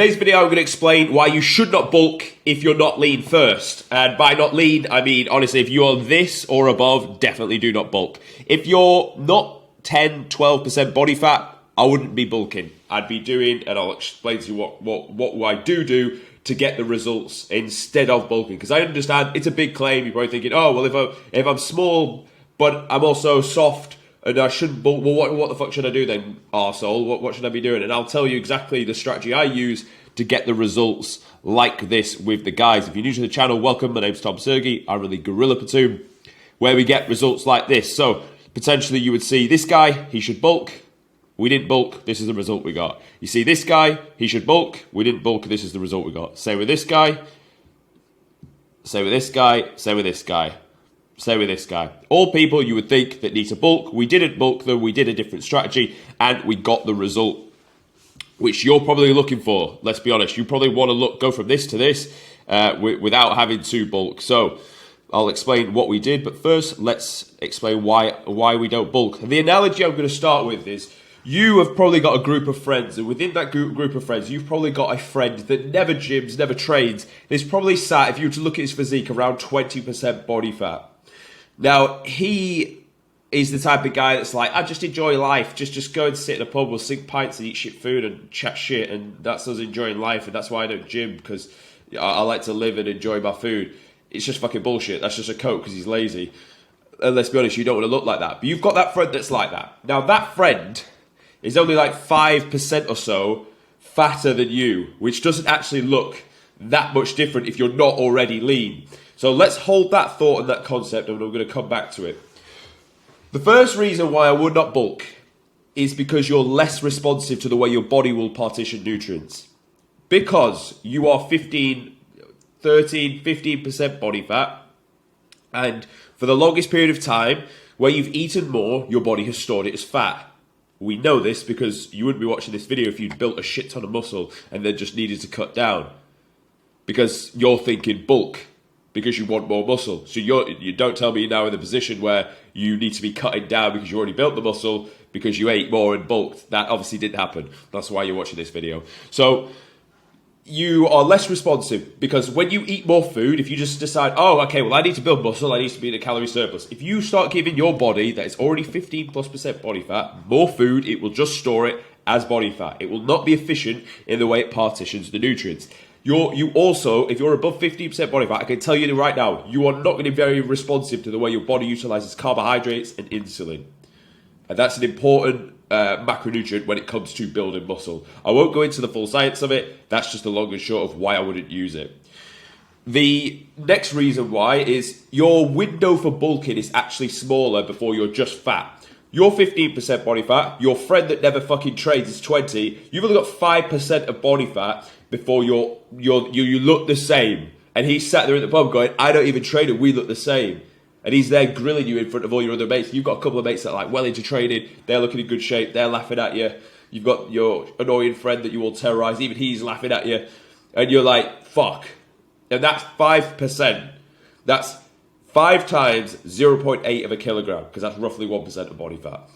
Today's video, I'm going to explain why you should not bulk if you're not lean first. And by not lean, I mean, honestly, if you're this or above, definitely do not bulk. If you're not 10, 12% body fat, I wouldn't be bulking. I'd be doing, and I'll explain to you what I do to get the results instead of bulking. Because I understand it's a big claim. You're probably thinking, oh, well, if I'm small, but I'm also soft, and I shouldn't bulk, well, what the fuck should I do then, arsehole? What should I be doing? And I'll tell you exactly the strategy I use to get the results like this with the guys. If you're new to the channel, welcome. My name's Tom Sergi. I run the Gorilla Platoon, where we get results like this. So, potentially you would see this guy, he should bulk. We didn't bulk, this is the result we got. You see this guy, he should bulk. We didn't bulk, this is the result we got. Same with this guy. Same with this guy. Same with this guy. Same with this guy. All people you would think that need to bulk. We didn't bulk them, we did a different strategy, and we got the result which you're probably looking for. Let's be honest, you probably want to go from this to this without having to bulk. So I'll explain what we did, but first let's explain why we don't bulk. And the analogy I'm going to start with is, you have probably got a group of friends, and within that group of friends, you've probably got a friend that never gyms, never trains. He's probably sat, if you were to look at his physique, around 20% body fat. Now, he is the type of guy that's like, I just enjoy life. Just go and sit in a pub, we'll sink pints and eat shit food and chat shit, and that's us enjoying life, and that's why I don't gym, because I like to live and enjoy my food. It's just fucking bullshit. That's just a coat because he's lazy. And let's be honest, you don't want to look like that. But you've got that friend that's like that. Now, that friend is only like 5% or so fatter than you, which doesn't actually look that much different if you're not already lean. So let's hold that thought and that concept, and I'm going to come back to it. The first reason why I would not bulk is because you're less responsive to the way your body will partition nutrients. Because you are 15% body fat, and for the longest period of time, where you've eaten more, your body has stored it as fat. We know this because you wouldn't be watching this video if you'd built a shit ton of muscle and then just needed to cut down. Because you're thinking bulk, because you want more muscle. So you don't tell me you're now in the position where you need to be cutting down because you already built the muscle because you ate more and bulked. That obviously didn't happen. That's why you're watching this video. So you are less responsive, because when you eat more food, if you just decide, oh, okay, well, I need to build muscle, I need to be in a calorie surplus. If you start giving your body that is already 15+% body fat more food, it will just store it as body fat. It will not be efficient in the way it partitions the nutrients. You also, if you're above 15% body fat, I can tell you right now, you are not going to be very responsive to the way your body utilizes carbohydrates and insulin. And that's an important macronutrient when it comes to building muscle. I won't go into the full science of it. That's just the long and short of why I wouldn't use it. The next reason why is your window for bulking is actually smaller before you're just fat. You're 15% body fat. Your friend that never fucking trains is 20. You've only got 5% of body fat before you look the same. And he's sat there at the pub going, I don't even train and we look the same. And he's there grilling you in front of all your other mates. You've got a couple of mates that are like well into training. They're looking in good shape. They're laughing at you. You've got your annoying friend that you all terrorize. Even he's laughing at you. And you're like, fuck. And that's 5%. That's 5 times 0.8 of a kilogram, because that's roughly 1% of body fat.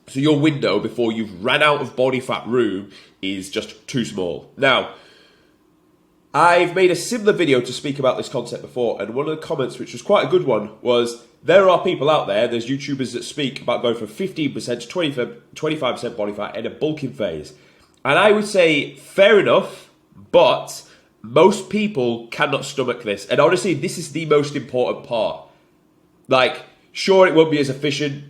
So your window before you've ran out of body fat room is just too small. Now, I've made a similar video to speak about this concept before, and one of the comments, which was quite a good one, was there are people out there, there's YouTubers that speak about going from 15% to 25% body fat in a bulking phase. And I would say, fair enough, but most people cannot stomach this. And honestly, this is the most important part. Like, sure, it won't be as efficient,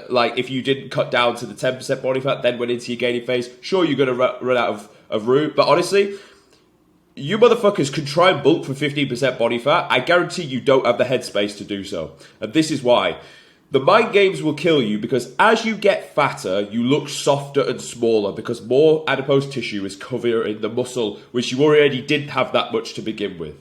like if you didn't cut down to the 10% body fat, then went into your gaining phase. Sure, you're going to run out of room, but honestly, you motherfuckers can try and bulk for 15% body fat. I guarantee you don't have the headspace to do so. And this is why. The mind games will kill you, because as you get fatter, you look softer and smaller because more adipose tissue is covering the muscle, which you already didn't have that much to begin with.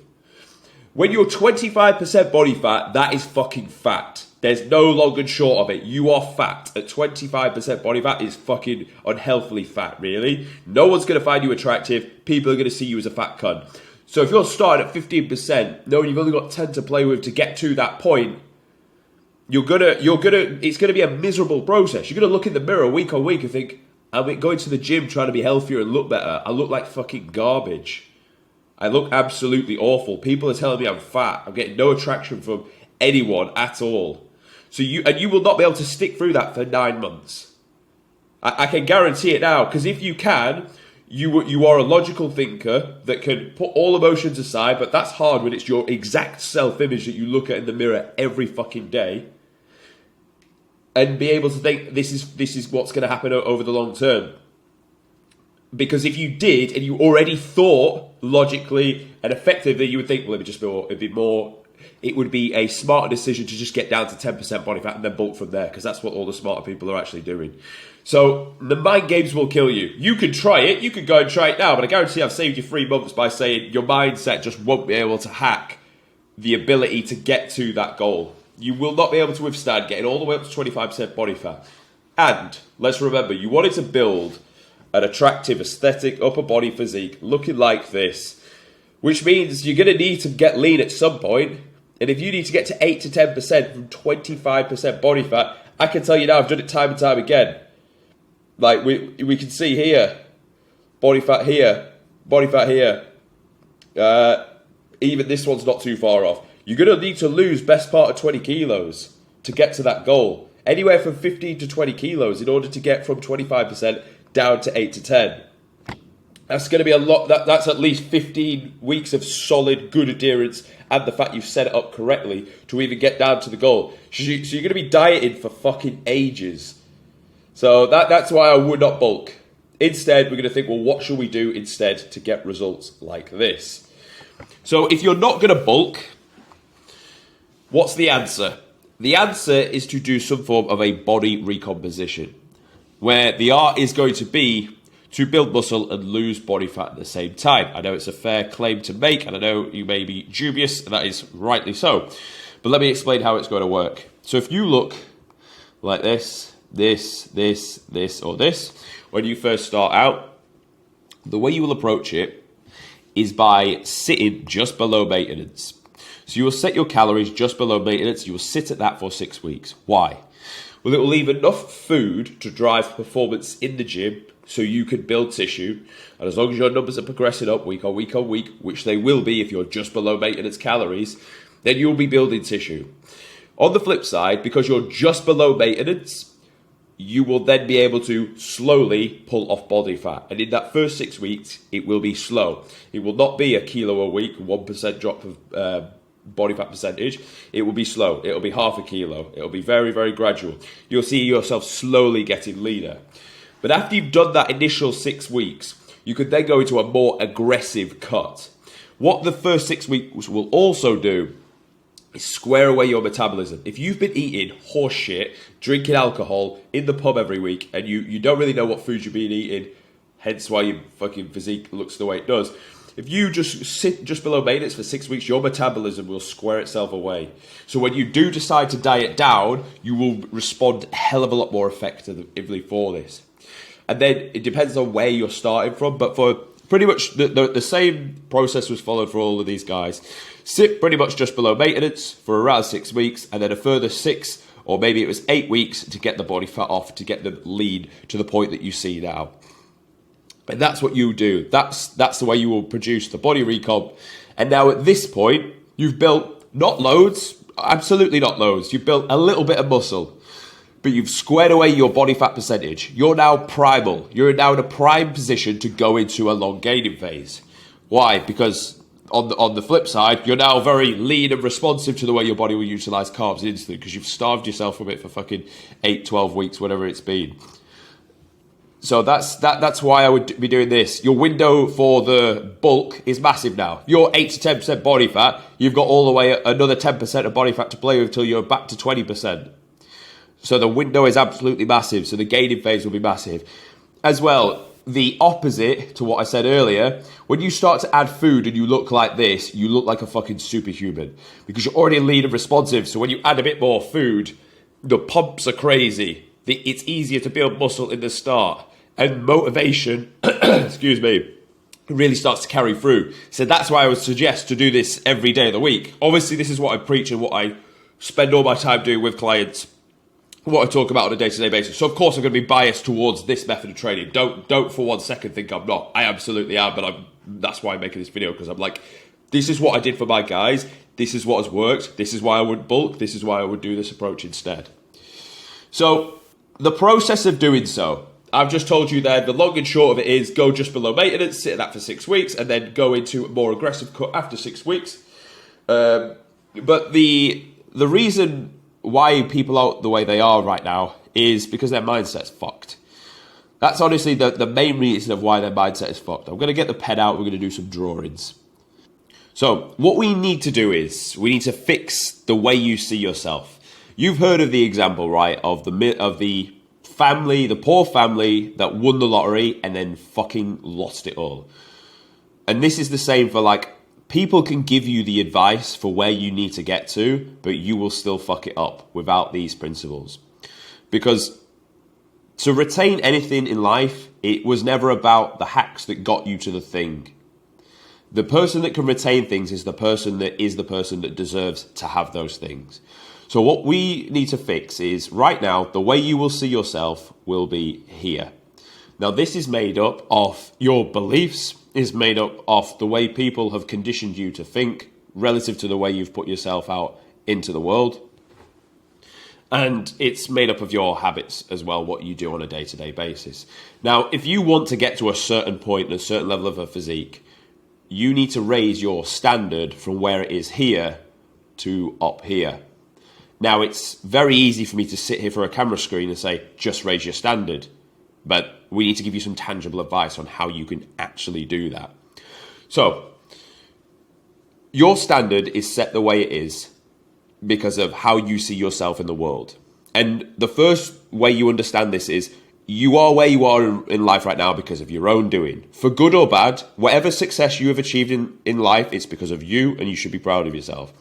When you're 25% body fat, that is fucking fat. There's no long and short of it. You are fat. At 25% body fat is fucking unhealthily fat, really. No one's going to find you attractive. People are going to see you as a fat cunt. So if you're starting at 15%, knowing you've only got 10 to play with to get to that point, it's gonna be a miserable process. You're gonna look in the mirror week on week and think, I'm going to the gym trying to be healthier and look better. I look like fucking garbage. I look absolutely awful. People are telling me I'm fat. I'm getting no attraction from anyone at all. So you will not be able to stick through that for 9 months. I can guarantee it now, because if you can, you are a logical thinker that can put all emotions aside, but that's hard when it's your exact self-image that you look at in the mirror every fucking day, and be able to think this is what's going to happen over the long term. Because if you did, and you already thought logically and effectively, you would think, well, it would be a smarter decision to just get down to 10% body fat and then bulk from there, because that's what all the smarter people are actually doing. So the mind games will kill you. You can try it. You can go and try it now, but I guarantee I've saved you 3 months by saying your mindset just won't be able to hack the ability to get to that goal. You will not be able to withstand getting all the way up to 25% body fat. And let's remember, you wanted to build an attractive, aesthetic, upper body physique looking like this, which means you're going to need to get lean at some point. And if you need to get to 8 to 10% from 25% body fat, I can tell you now, I've done it time and time again. Like we can see here, body fat here, body fat here. Even this one's not too far off. You're going to need to lose best part of 20 kilos to get to that goal. Anywhere from 15 to 20 kilos in order to get from 25% down to 8 to 10. That's going to be a lot. That's at least 15 weeks of solid, good adherence, and the fact you've set it up correctly to even get down to the goal. So you're going to be dieting for fucking ages. So that's why I would not bulk. Instead, we're going to think, well, what should we do instead to get results like this? So if you're not going to bulk, what's the answer? The answer is to do some form of a body recomposition, where the art is going to be to build muscle and lose body fat at the same time. I know it's a fair claim to make, and I know you may be dubious, and that is rightly so. But let me explain how it's going to work. So if you look like this, or this, when you first start out, the way you will approach it is by sitting just below maintenance. So you will set your calories just below maintenance. You will sit at that for 6 weeks. Why? Well, it will leave enough food to drive performance in the gym so you can build tissue. And as long as your numbers are progressing up week on week on week, which they will be if you're just below maintenance calories, then you'll be building tissue. On the flip side, because you're just below maintenance, you will then be able to slowly pull off body fat. And in that first 6 weeks, it will be slow. It will not be a kilo a week, 1% drop of body fat percentage. It will be slow. It will be half a kilo. It will be very, very gradual. You'll see yourself slowly getting leaner. But after you've done that initial 6 weeks, you could then go into a more aggressive cut. What the first 6 weeks will also do is square away your metabolism. If you've been eating horse shit, drinking alcohol in the pub every week, and you don't really know what food you've been eating, hence why your fucking physique looks the way it does, if you just sit just below maintenance for 6 weeks, your metabolism will square itself away. So when you do decide to diet down, you will respond a hell of a lot more effectively for this. And then it depends on where you're starting from, but for pretty much the same process was followed for all of these guys. Sit pretty much just below maintenance for around 6 weeks, and then a further 6 or maybe it was 8 weeks to get the body fat off, to get them lean to the point that you see now. And that's what you do. That's the way you will produce the body recomp. And now at this point, you've built not loads, absolutely not loads. You've built a little bit of muscle, but you've squared away your body fat percentage. You're now primal. You're now in a prime position to go into a long gaining phase. Why? Because on the flip side, you're now very lean and responsive to the way your body will utilize carbs instantly, because you've starved yourself from it for fucking 8, 12 weeks, whatever it's been. So that's why I would be doing this. Your window for the bulk is massive now. You're 8 to 10% body fat. You've got all the way another 10% of body fat to play with until you're back to 20%. So the window is absolutely massive. So the gaining phase will be massive. As well, the opposite to what I said earlier, when you start to add food and you look like this, you look like a fucking superhuman, because you're already lean and responsive. So when you add a bit more food, the pumps are crazy. It's easier to build muscle in the start. And motivation, excuse me, really starts to carry through. So that's why I would suggest to do this every day of the week. Obviously, this is what I preach and what I spend all my time doing with clients. what I talk about on a day-to-day basis. So of course I'm going to be biased towards this method of training. Don't for 1 second think I'm not. I absolutely am, but that's why I'm making this video, because I'm like, this is what I did for my guys. This is what has worked. This is why I would bulk. This is why I would do this approach instead. So the process of doing so, I've just told you there, the long and short of it is go just below maintenance, sit at that for 6 weeks, and then go into a more aggressive cut after 6 weeks. But the reason why people are the way they are right now is because their mindset's fucked. That's honestly the main reason of why their mindset is fucked. I'm going to get the pen out. We're going to do some drawings. So what we need to do is we need to fix the way you see yourself. You've heard of the example, right, of the family, the poor family that won the lottery and then fucking lost it all. And this is the same for, like, people can give you the advice for where you need to get to, but you will still fuck it up without these principles. Because to retain anything in life, it was never about the hacks that got you to the thing. The person that can retain things is the person that deserves to have those things. So what we need to fix is, right now, the way you will see yourself will be here. Now, this is made up of your beliefs, is made up of the way people have conditioned you to think relative to the way you've put yourself out into the world. And it's made up of your habits as well, what you do on a day-to-day basis. Now, if you want to get to a certain point and a certain level of a physique, you need to raise your standard from where it is here to up here. Now, it's very easy for me to sit here for a camera screen and say, just raise your standard. But we need to give you some tangible advice on how you can actually do that. So, your standard is set the way it is because of how you see yourself in the world. And the first way you understand this is you are where you are in life right now because of your own doing. For good or bad, whatever success you have achieved in life, it's because of you, and you should be proud of yourself.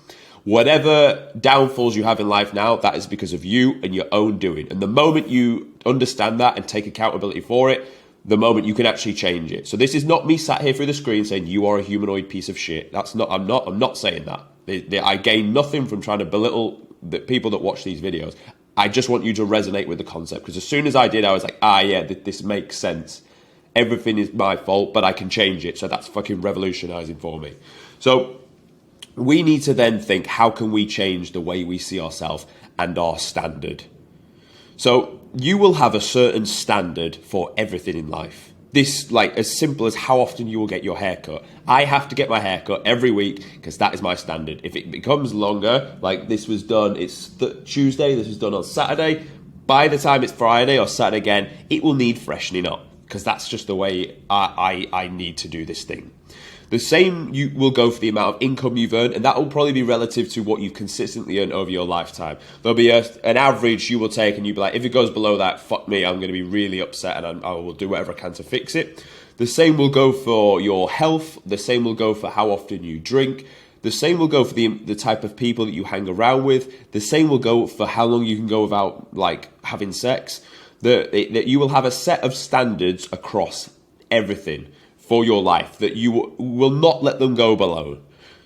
Whatever downfalls you have in life now, that is because of you and your own doing. And the moment you understand that and take accountability for it, the moment you can actually change it. So this is not me sat here through the screen saying you are a humanoid piece of shit. I'm not saying that. I gain nothing from trying to belittle the people that watch these videos. I just want you to resonate with the concept, because as soon as I did, I was like, yeah, this makes sense. Everything is my fault, but I can change it. So that's fucking revolutionizing for me. So we need to then think, how can we change the way we see ourselves and our standard? So you will have a certain standard for everything in life. This, like, as simple as how often you will get your hair cut. I have to get my hair cut every week because that is my standard. If it becomes longer, like this was done, it's Tuesday, this was done on Saturday. By the time it's Friday or Saturday again, it will need freshening up because that's just the way I need to do this thing. The same you will go for the amount of income you've earned, and that will probably be relative to what you've consistently earned over your lifetime. There'll be an average you will take, and you'll be like, if it goes below that, fuck me, I'm going to be really upset, and I will do whatever I can to fix it. The same will go for your health. The same will go for how often you drink. The same will go for the type of people that you hang around with. The same will go for how long you can go without, like, having sex. That you will have a set of standards across everything for your life that you will not let them go below.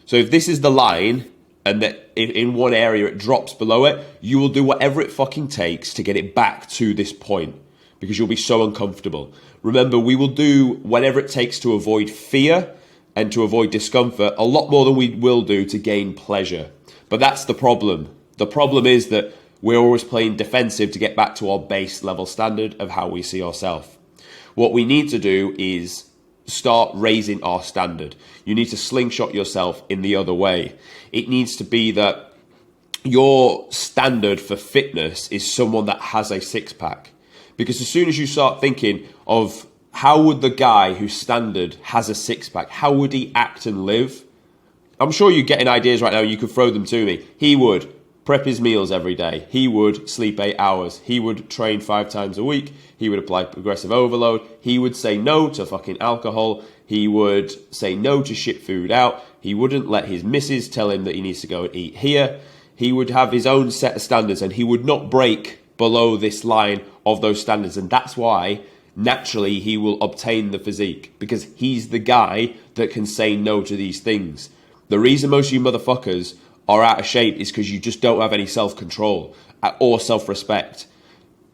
So if this is the line and that in one area it drops below it, you will do whatever it fucking takes to get it back to this point because you'll be so uncomfortable. Remember, we will do whatever it takes to avoid fear and to avoid discomfort a lot more than we will do to gain pleasure. But that's the problem. The problem is that we're always playing defensive to get back to our base level standard of how we see ourselves. What we need to do is start raising our standard. You need to slingshot yourself in the other way. It needs to be that your standard for fitness is someone that has a six-pack. Because as soon as you start thinking of how would the guy whose standard has a six-pack, how would he act and live? I'm sure you're getting ideas right now. You could throw them to me. He would prep his meals every day. He would sleep 8 hours. He would train 5 times a week. He would apply progressive overload. He would say no to fucking alcohol. He would say no to shit food out. He wouldn't let his missus tell him that he needs to go and eat here. He would have his own set of standards and he would not break below this line of those standards. And that's why naturally he will obtain the physique, because he's the guy that can say no to these things. The reason most of you motherfuckers are out of shape is because you just don't have any self-control. or self-respect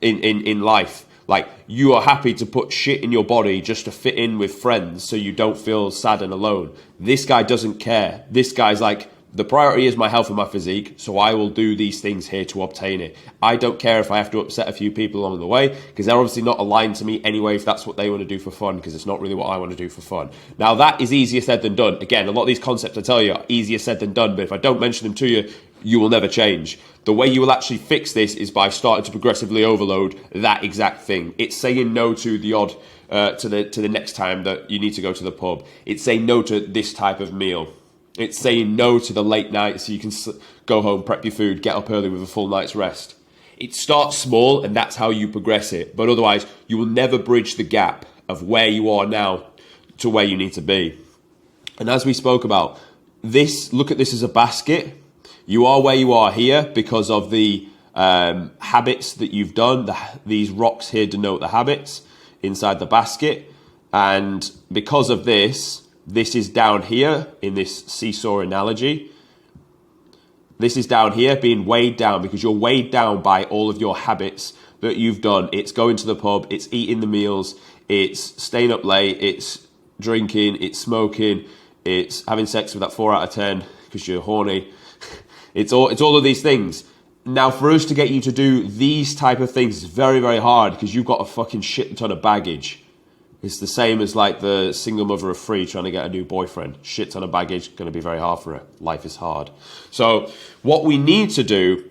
in life. Like, you are happy to put shit in your body just to fit in with friends so you don't feel sad and alone. This guy doesn't care. This guy's like, the priority is my health and my physique, so I will do these things here to obtain it. I don't care if I have to upset a few people along the way, because they're obviously not aligned to me anyway if that's what they want to do for fun, because it's not really what I want to do for fun. Now, that is easier said than done. Again, a lot of these concepts I tell you are easier said than done, but if I don't mention them to you, you will never change. The way you will actually fix this is by starting to progressively overload that exact thing. It's saying no to the odd, to the next time that you need to go to the pub. It's saying no to this type of meal. It's saying no to the late night so you can go home, prep your food, get up early with a full night's rest. It starts small, and that's how you progress it. But otherwise, you will never bridge the gap of where you are now to where you need to be. And as we spoke about, look at this as a basket. You are where you are here because of the habits that you've done. These rocks here denote the habits inside the basket. And because of this is down here in this seesaw analogy. This is down here being weighed down because you're weighed down by all of your habits that you've done. It's going to the pub, it's eating the meals, it's staying up late, it's drinking, it's smoking, it's having sex with that 4 out of 10 because you're horny. It's all of these things. Now, for us to get you to do these type of things is very, very hard because you've got a fucking shit ton of baggage. It's the same as like the single mother of 3 trying to get a new boyfriend. Shit ton of baggage, going to be very hard for her. Life is hard. So what we need to do,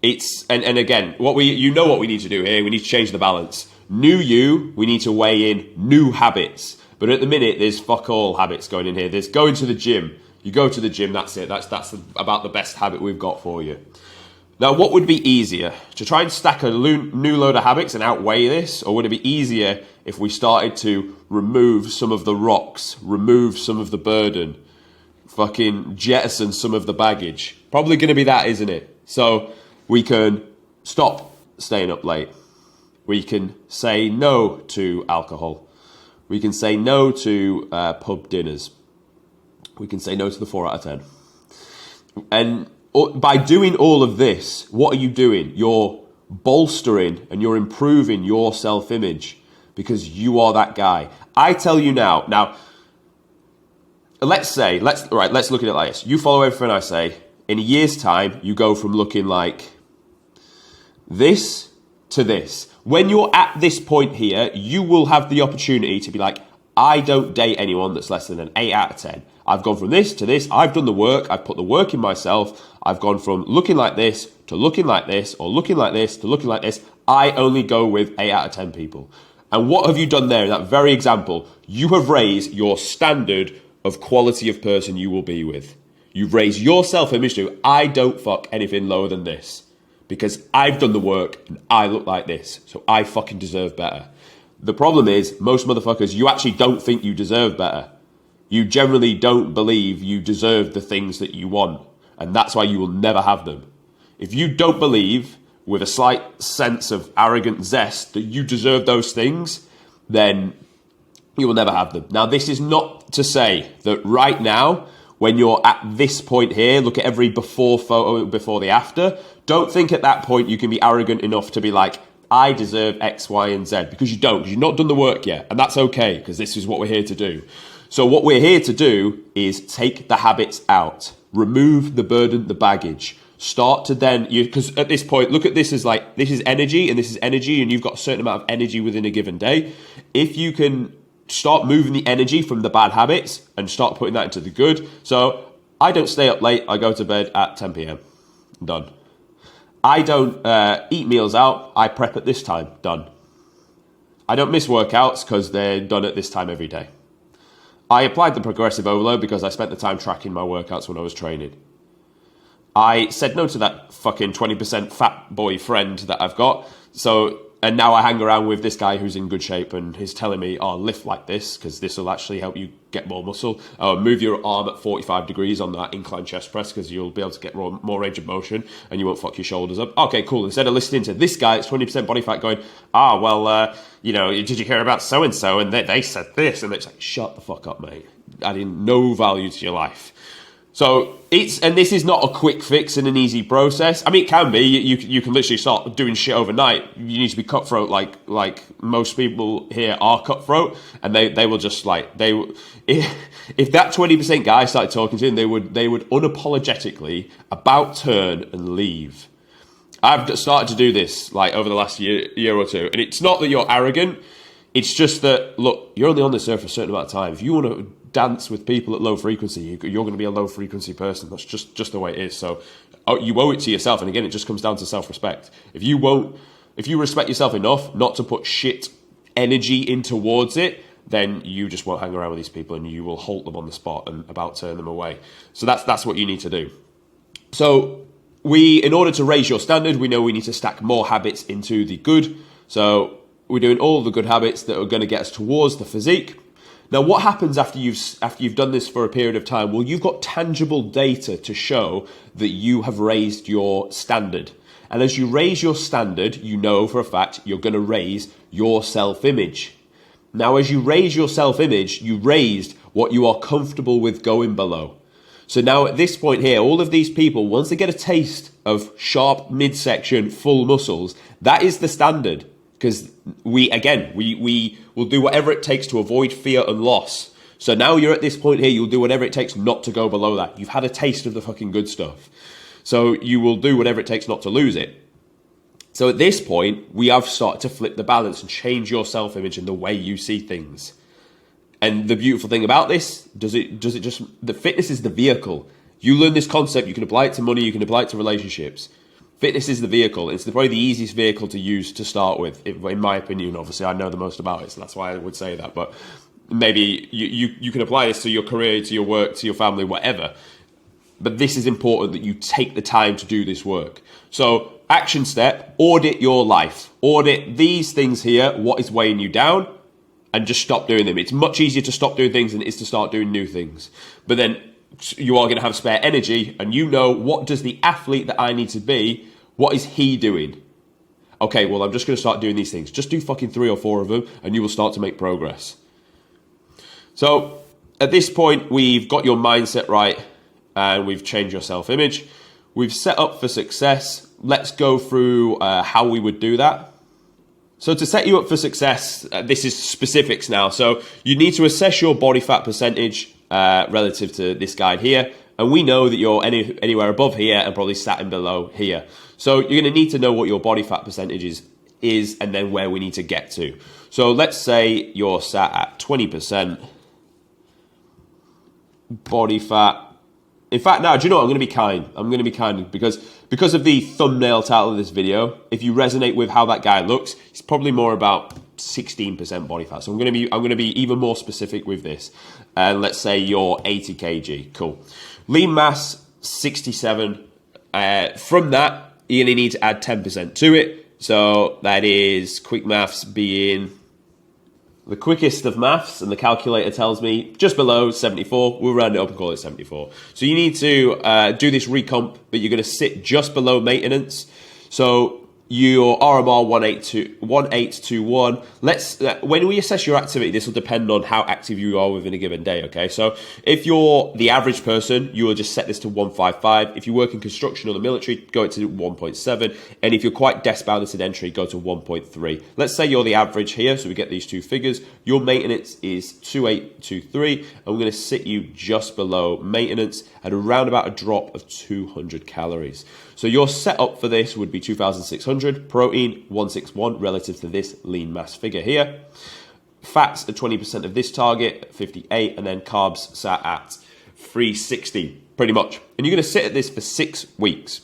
and again, what we need to do here, we need to change the balance. New you, we need to weigh in new habits. But at the minute, there's fuck all habits going in here. There's going to the gym. You go to the gym, that's it. That's about the best habit we've got for you. Now, what would be easier? To try and stack a new load of habits and outweigh this? Or would it be easier if we started to remove some of the rocks, remove some of the burden, fucking jettison some of the baggage? Probably going to be that, isn't it? So we can stop staying up late. We can say no to alcohol. We can say no to pub dinners. We can say no to the 4 out of 10. And by doing all of this, what are you doing? You're bolstering and you're improving your self-image because you are that guy. I tell you now, let's look at it like this. You follow everything I say. In a year's time, you go from looking like this to this. When you're at this point here, you will have the opportunity to be like, I don't date anyone that's less than an 8 out of 10. I've gone from this to this. I've done the work. I've put the work in myself. I've gone from looking like this to looking like this, or looking like this to looking like this. I only go with 8 out of 10 people. And what have you done there in that very example? You have raised your standard of quality of person you will be with. You've raised your self-image to, I don't fuck anything lower than this. Because I've done the work and I look like this. So I fucking deserve better. The problem is, most motherfuckers, you actually don't think you deserve better. You generally don't believe you deserve the things that you want. And that's why you will never have them. If you don't believe, with a slight sense of arrogant zest, that you deserve those things, then you will never have them. Now, this is not to say that right now, when you're at this point here, look at every before photo, before the after. Don't think at that point you can be arrogant enough to be like, I deserve X, Y, and Z, because you don't, because you've not done the work yet. And that's okay, because this is what we're here to do. So what we're here to do is take the habits out, remove the burden, the baggage, start to then, because at this point, look at this as like, this is energy and this is energy, and you've got a certain amount of energy within a given day. If you can start moving the energy from the bad habits and start putting that into the good. So I don't stay up late. I go to bed at 10 p.m. Done. I don't eat meals out. I prep at this time. Done. I don't miss workouts because they're done at this time every day. I applied the progressive overload because I spent the time tracking my workouts when I was training. I said no to that fucking 20% fat boy friend that I've got. And now I hang around with this guy who's in good shape and he's telling me, oh, lift like this because this will actually help you get more muscle. Move your arm at 45 degrees on that incline chest press because you'll be able to get more range of motion and you won't fuck your shoulders up. Okay, cool. Instead of listening to this guy, it's 20% body fat going, did you hear about so-and-so and they said this? And it's like, shut the fuck up, mate. Adding no value to your life. So and this is not a quick fix and an easy process. I mean, it can be. You can literally start doing shit overnight. You need to be cutthroat, like most people here are cutthroat, and they will just if that 20% guy started talking to him, they would unapologetically about turn and leave. I've started to do this like over the last year or two, and it's not that you're arrogant. It's just that, look, you're only on this earth for a certain amount of time. If you want to dance with people at low frequency, you're going to be a low frequency person. That's just the way it is. So you owe it to yourself. And again, it just comes down to self-respect. If you respect yourself enough not to put shit energy in towards it, then you just won't hang around with these people, and you will halt them on the spot and about turn them away. So that's what you need to do. So in order to raise your standard, we know we need to stack more habits into the good. So we're doing all the good habits that are going to get us towards the physique. Now, what happens after you've done this for a period of time? Well, you've got tangible data to show that you have raised your standard. And as you raise your standard, you know for a fact you're going to raise your self-image. Now, as you raise your self-image, you raised what you are comfortable with going below. So now at this point here, all of these people, once they get a taste of sharp midsection, full muscles, that is the standard. Because we will do whatever it takes to avoid fear and loss. So now you're at this point here, you'll do whatever it takes not to go below that. You've had a taste of the fucking good stuff. So you will do whatever it takes not to lose it. So at this point, we have started to flip the balance and change your self-image and the way you see things. And the beautiful thing about this, the fitness is the vehicle. You learn this concept, you can apply it to money, you can apply it to relationships. Fitness is the vehicle. It's probably the easiest vehicle to use to start with, in my opinion. Obviously, I know the most about it, so that's why I would say that. But maybe you can apply this to your career, to your work, to your family, whatever. But this is important that you take the time to do this work. So, action step, audit your life. Audit these things here, what is weighing you down, and just stop doing them. It's much easier to stop doing things than it is to start doing new things. But then you are going to have spare energy, and you know, what does the athlete that I need to be, what is he doing? Okay, well, I'm just going to start doing these things. Just do fucking 3 or 4 of them, and you will start to make progress. So at this point, we've got your mindset right, and we've changed your self-image. We've set up for success. Let's go through how we would do that. So to set you up for success, this is specifics now. So you need to assess your body fat percentage relative to this guide here. And we know that you're anywhere above here and probably sat in below here. So you're going to need to know what your body fat percentage is and then where we need to get to. So let's say you're sat at 20% body fat. In fact, now, do you know what? I'm going to be kind. I'm going to be kind because of the thumbnail title of this video. If you resonate with how that guy looks, he's probably more about 16% body fat. So I'm going to be even more specific with this. And let's say you're 80 kg. Cool. Lean mass 67. From that, you're going to need to add 10% to it. So that is quick maths being the quickest of maths, and the calculator tells me just below 74. We'll round it up and call it 74. So you need to do this recomp, but you're going to sit just below maintenance. So your RMR 1821. Let's when we assess your activity, this will depend on how active you are within a given day. Okay, so if you're the average person, you will just set this to 155. If you work in construction or the military, go it to 1.7, and if you're quite desk-bound and sedentary, go to 1.3. Let's say you're the average here, so we get these two figures. Your maintenance is 2823, and we're going to sit you just below maintenance at around about a drop of 200 calories. So your setup for this would be 2,600, protein 161 relative to this lean mass figure here. Fats at 20% of this target, 58, and then carbs sat at 360, pretty much. And you're going to sit at this for 6 weeks.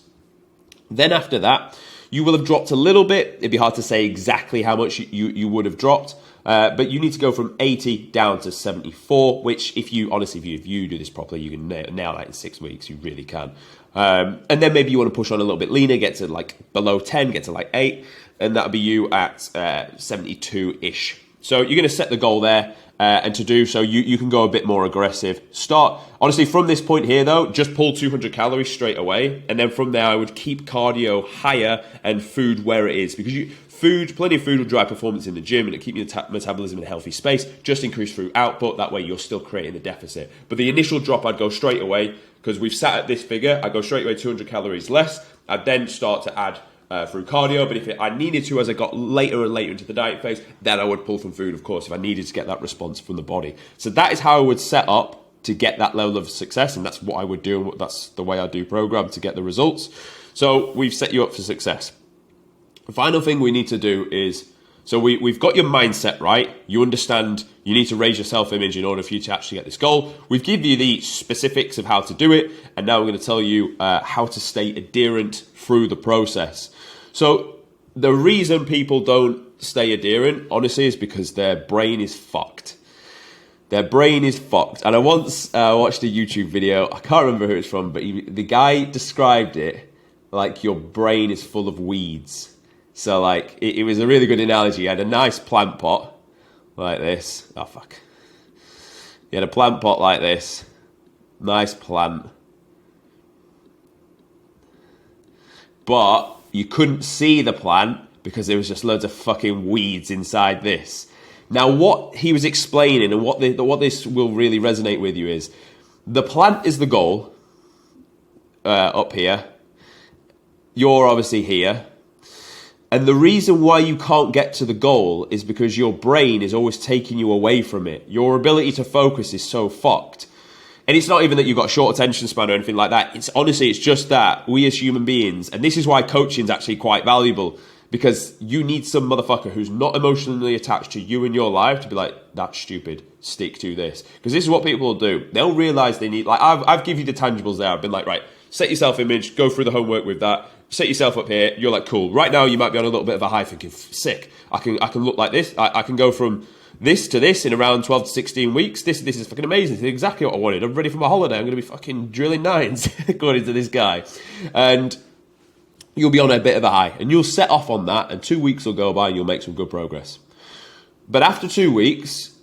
Then after that, you will have dropped a little bit. It'd be hard to say exactly how much you would have dropped. But you need to go from 80 down to 74, which if you do this properly, you can nail that in 6 weeks. You really can. And then maybe you want to push on a little bit leaner, get to like below 10, get to like 8, and that'll be you at 72-ish. So you're going to set the goal there, and to do so, you can go a bit more aggressive. Honestly, from this point here, though, just pull 200 calories straight away. And then from there, I would keep cardio higher and food where it is. Because plenty of food will drive performance in the gym and it'll keep your metabolism in a healthy space. Just increase food output. That way, you're still creating the deficit. But the initial drop, I'd go straight away. Because we've sat at this figure, I go straight away 200 calories less. I'd then start to add through cardio, but if I needed to, as I got later and later into the diet phase, then I would pull from food, of course, if I needed to get that response from the body. So that is how I would set up to get that level of success, and that's what I would do, and that's the way I do program to get the results. So we've set you up for success. The final thing we need to do is, so we've got your mindset right. You understand you need to raise your self-image in order for you to actually get this goal. We've given you the specifics of how to do it, and now we're going to tell you how to stay adherent through the process. So the reason people don't stay adherent, honestly, is because their brain is fucked. Their brain is fucked. And I once watched a YouTube video, I can't remember who it's from, but the guy described it like your brain is full of weeds. So like, it was a really good analogy. He had a nice plant pot like this. Oh, fuck. He had a plant pot like this. Nice plant. But you couldn't see the plant because there was just loads of fucking weeds inside this. Now, what he was explaining and what this will really resonate with you is the plant is the goal up here. You're obviously here. And the reason why you can't get to the goal is because your brain is always taking you away from it. Your ability to focus is so fucked. And it's not even that you've got a short attention span or anything like that. It's just that we as human beings, and this is why coaching is actually quite valuable, because you need some motherfucker who's not emotionally attached to you in your life to be like, that's stupid, stick to this. Because this is what people will do. They'll realize they need, like, I've given you the tangibles there. I've been like, right, set your self-image, go through the homework with that, set yourself up here. You're like, cool. Right now, you might be on a little bit of a high thinking, sick. I can look like this. I can go from this to this in around 12 to 16 weeks. This is fucking amazing. This is exactly what I wanted. I'm ready for my holiday. I'm going to be fucking drilling nines, according to this guy. And you'll be on a bit of a high. And you'll set off on that, and 2 weeks will go by and you'll make some good progress. But after 2 weeks,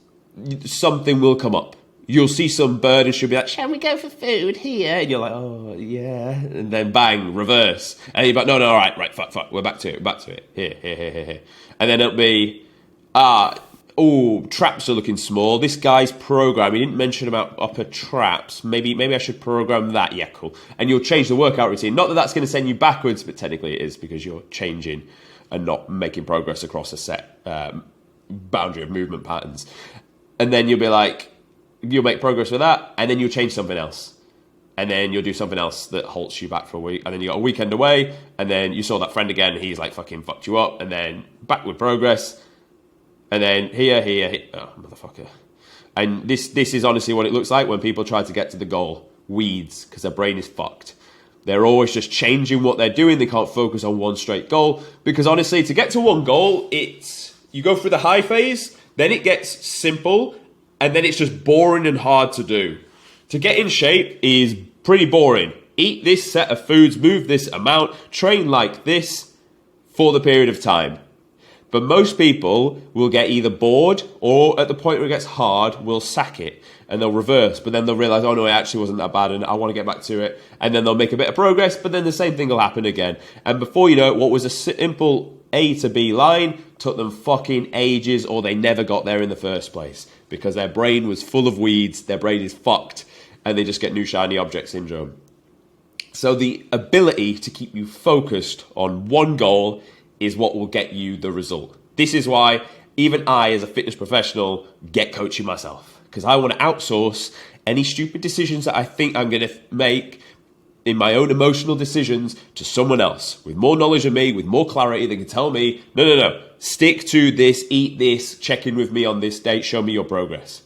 something will come up. You'll see some bird and she'll be like, shall we go for food here? And you're like, oh, yeah. And then bang, reverse. And you're like, no, all right, fuck. We're back to it. Here. And then it'll be, traps are looking small. This guy's program, he didn't mention about upper traps. Maybe I should program that. Yeah, cool. And you'll change the workout routine. Not that that's going to send you backwards, but technically it is, because you're changing and not making progress across a set boundary of movement patterns. And then you'll be like, you'll make progress with that, and then you'll change something else. And then you'll do something else that halts you back for a week. And then you got a weekend away, and then you saw that friend again, he's like fucking fucked you up, and then backward progress. And then here. Oh, motherfucker. And this is honestly what it looks like when people try to get to the goal. Weeds, because their brain is fucked. They're always just changing what they're doing. They can't focus on one straight goal. Because honestly, to get to one goal, you go through the high phase, then it gets simple, and then it's just boring and hard to do. To get in shape is pretty boring. Eat this set of foods, move this amount, train like this for the period of time. But most people will get either bored, or at the point where it gets hard, will sack it and they'll reverse. But then they'll realize, oh no, it actually wasn't that bad and I want to get back to it. And then they'll make a bit of progress, but then the same thing will happen again. And before you know it, what was a simple A to B line took them fucking ages, or they never got there in the first place because their brain was full of weeds, their brain is fucked, and they just get new shiny object syndrome. So the ability to keep you focused on one goal is what will get you the result. This is why even I, as a fitness professional, get coaching myself, because I want to outsource any stupid decisions that I think I'm going to make in my own emotional decisions to someone else with more knowledge than me, with more clarity. They can tell me, no, stick to this, eat this, check in with me on this date, show me your progress.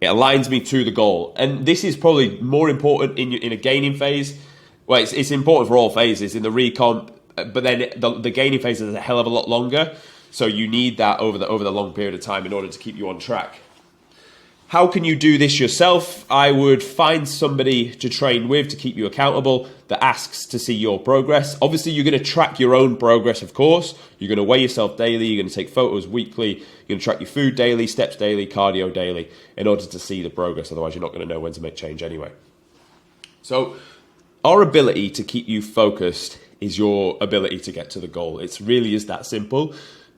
It aligns me to the goal. And this is probably more important in a gaining phase. Well, it's important for all phases in the recomp, but then the gaining phase is a hell of a lot longer. So you need that over the long period of time in order to keep you on track. How can you do this yourself? I would find somebody to train with to keep you accountable that asks to see your progress. Obviously, you're going to track your own progress, of course. You're going to weigh yourself daily. You're going to take photos weekly. You're going to track your food daily, steps daily, cardio daily in order to see the progress. Otherwise, you're not going to know when to make change anyway. So our ability to keep you focused is your ability to get to the goal. It really is that simple.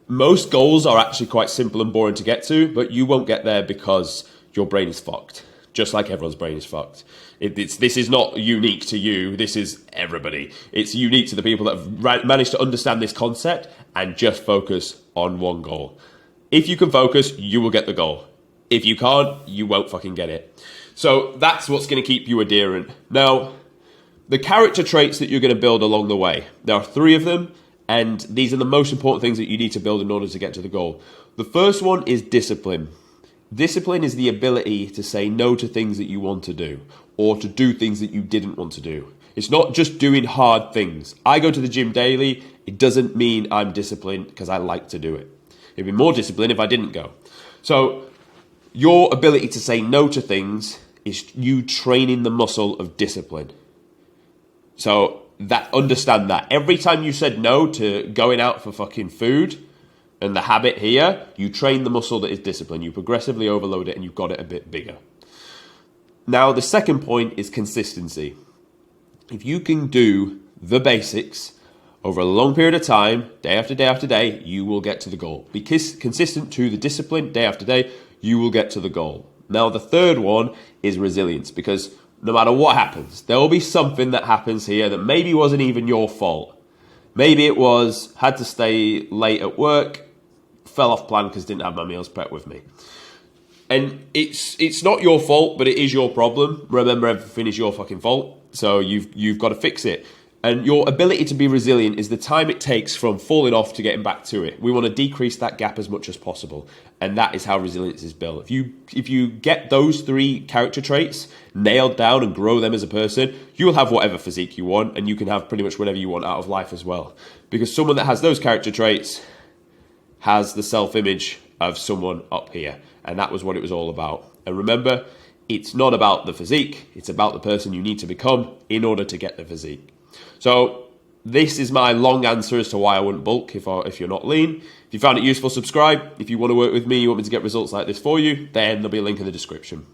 Most goals are actually quite simple and boring to get to, but you won't get there because your brain is fucked, just like everyone's brain is fucked. This is not unique to you. This is everybody. It's unique to the people that have managed to understand this concept and just focus on one goal. If you can focus, you will get the goal. If you can't, you won't fucking get it. So that's what's going to keep you adherent. Now, the character traits that you're going to build along the way, there are 3 of them, and these are the most important things that you need to build in order to get to the goal. The first one is discipline. Discipline is the ability to say no to things that you want to do, or to do things that you didn't want to do. It's not just doing hard things. I go to the gym daily. It doesn't mean I'm disciplined because I like to do it. It'd be more disciplined if I didn't go. So your ability to say no to things is you training the muscle of discipline. So understand that. Every time you said no to going out for fucking food, and the habit here, you train the muscle that is discipline. You progressively overload it and you've got it a bit bigger. Now, the second point is consistency. If you can do the basics over a long period of time, day after day after day, you will get to the goal. Be consistent to the discipline day after day, you will get to the goal. Now, the third one is resilience, because no matter what happens, there will be something that happens here that maybe wasn't even your fault. Maybe it was, had to stay late at work, fell off plan because didn't have my meals prepped with me. And it's not your fault, but it is your problem. Remember, everything is your fucking fault. So you've got to fix it. And your ability to be resilient is the time it takes from falling off to getting back to it. We want to decrease that gap as much as possible. And that is how resilience is built. If you get those 3 character traits nailed down and grow them as a person, you will have whatever physique you want, and you can have pretty much whatever you want out of life as well. Because someone that has those character traits has the self-image of someone up here. And that was what it was all about. And remember, it's not about the physique. It's about the person you need to become in order to get the physique. So this is my long answer as to why I wouldn't bulk if you're not lean. If you found it useful, subscribe. If you want to work with me, you want me to get results like this for you, then there'll be a link in the description.